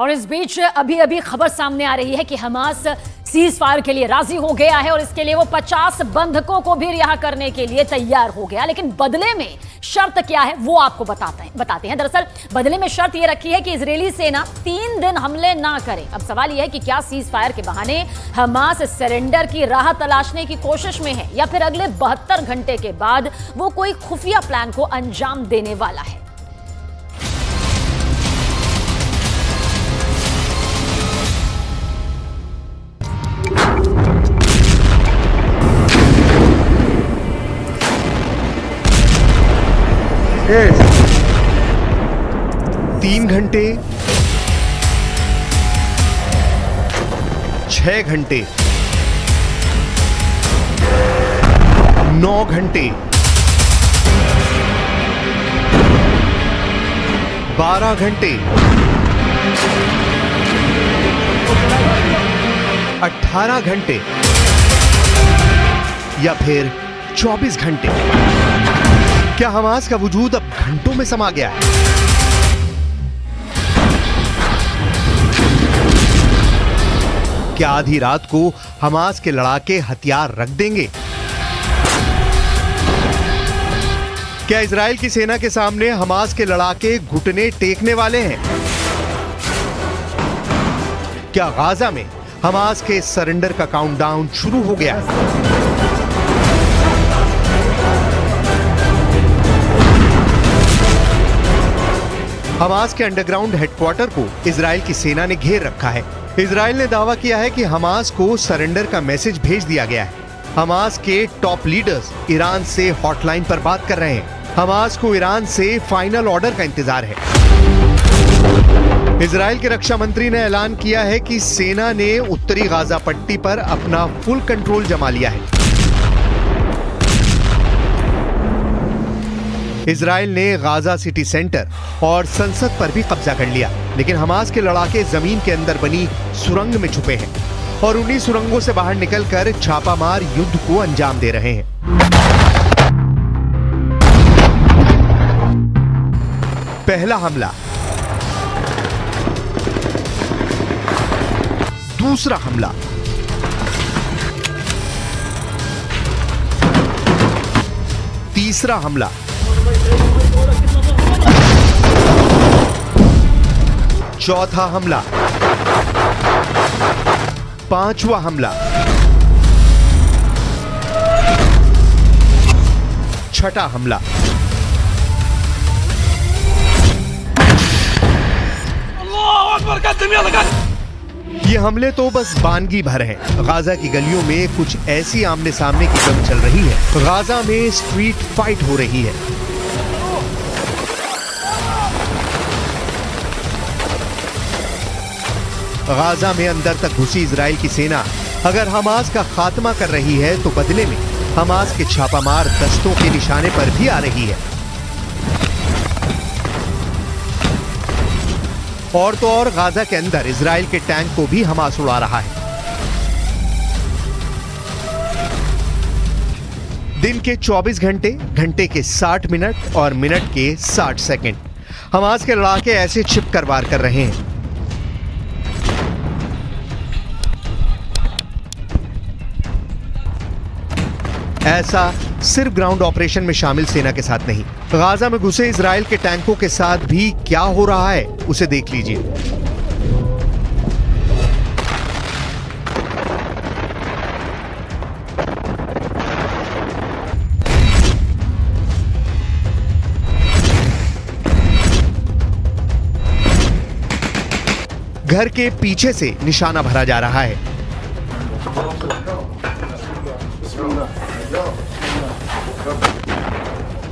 और इस बीच अभी अभी खबर सामने आ रही है कि हमास सीज फायर के लिए राजी हो गया है और इसके लिए वो 50 बंधकों को भी रिहा करने के लिए तैयार हो गया। लेकिन बदले में शर्त क्या है वो आपको बताते हैं। दरअसल बदले में शर्त ये रखी है कि इजरायली सेना 3 दिन हमले ना करे। अब सवाल यह है कि क्या सीज फायर के बहाने हमास सरेंडर की राह तलाशने की कोशिश में है या फिर अगले 72 घंटे के बाद वो कोई खुफिया प्लान को अंजाम देने वाला है। Yes. 3 घंटे, 6 घंटे, 9 घंटे, 12 घंटे, 18 घंटे या फिर 24 घंटे। क्या हमास का वजूद अब घंटों में समा गया है? क्या आधी रात को हमास के लड़ाके हथियार रख देंगे? क्या इजराइल की सेना के सामने हमास के लड़ाके घुटने टेकने वाले हैं? क्या गाजा में हमास के सरेंडर का काउंटडाउन शुरू हो गया है? हमास के अंडरग्राउंड हेडक्वार्टर को इजराइल की सेना ने घेर रखा है। इजराइल ने दावा किया है कि हमास को सरेंडर का मैसेज भेज दिया गया है। हमास के टॉप लीडर्स ईरान से हॉटलाइन पर बात कर रहे हैं। हमास को ईरान से फाइनल ऑर्डर का इंतजार है। इजराइल के रक्षा मंत्री ने ऐलान किया है कि सेना ने उत्तरी गाजा पट्टी पर अपना फुल कंट्रोल जमा लिया है। इजराइल ने गाजा सिटी सेंटर और संसद पर भी कब्जा कर लिया, लेकिन हमास के लड़ाके जमीन के अंदर बनी सुरंग में छुपे हैं और उन्हीं सुरंगों से बाहर निकलकर छापामार युद्ध को अंजाम दे रहे हैं। पहला हमला, दूसरा हमला, तीसरा हमला, चौथा हमला, पांचवा हमला, छठा हमला। ये हमले तो बस बानगी भर हैं। गाजा की गलियों में कुछ ऐसी आमने सामने की जंग चल रही है। गाजा में स्ट्रीट फाइट हो रही है। गाजा में अंदर तक घुसी इजराइल की सेना अगर हमास का खात्मा कर रही है तो बदले में हमास के छापामार दस्तों के निशाने पर भी आ रही है। और तो और गाजा के अंदर इजराइल के टैंक को भी हमास उड़ा रहा है। दिन के 24 घंटे, घंटे के 60 मिनट और मिनट के 60 सेकंड हमास के लड़ाके ऐसे छिपकर वार कर रहे हैं। ऐसा सिर्फ ग्राउंड ऑपरेशन में शामिल सेना के साथ नहीं, गाजा में घुसे इजराइल के टैंकों के साथ भी क्या हो रहा है उसे देख लीजिए। घर के पीछे से निशाना भरा जा रहा है।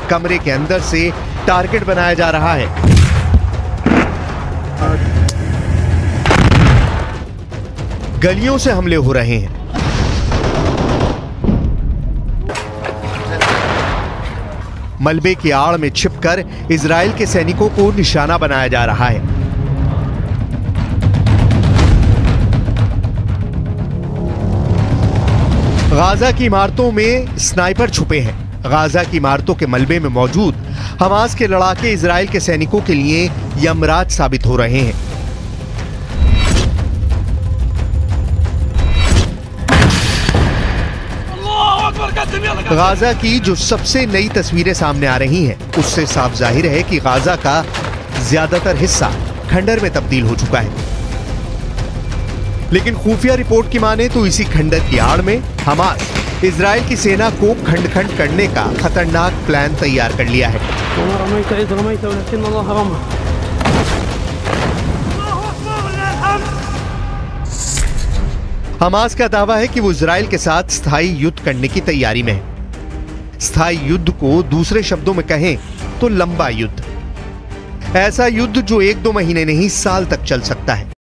कमरे के अंदर से टारगेट बनाया जा रहा है। गलियों से हमले हो रहे हैं। मलबे की आड़ में छिपकर इजराइल के सैनिकों को निशाना बनाया जा रहा है। गाजा की इमारतों में स्नाइपर छुपे हैं। गाजा की इमारतों के मलबे में मौजूद हमास के लड़ाके इजराइल के सैनिकों के लिए यमराज साबित हो रहे हैं। गाजा की जो सबसे नई तस्वीरें सामने आ रही हैं, उससे साफ जाहिर है कि गाजा का ज्यादातर हिस्सा खंडर में तब्दील हो चुका है। लेकिन खुफिया रिपोर्ट की माने तो इसी खंडर की आड़ में हमास इजराइल की सेना को खंड खंड करने का खतरनाक प्लान तैयार कर लिया है। हमास का दावा है कि वो इजराइल के साथ स्थायी युद्ध करने की तैयारी में है। स्थायी युद्ध को दूसरे शब्दों में कहें तो लंबा युद्ध, ऐसा युद्ध जो 1-2 महीने नहीं, साल तक चल सकता है।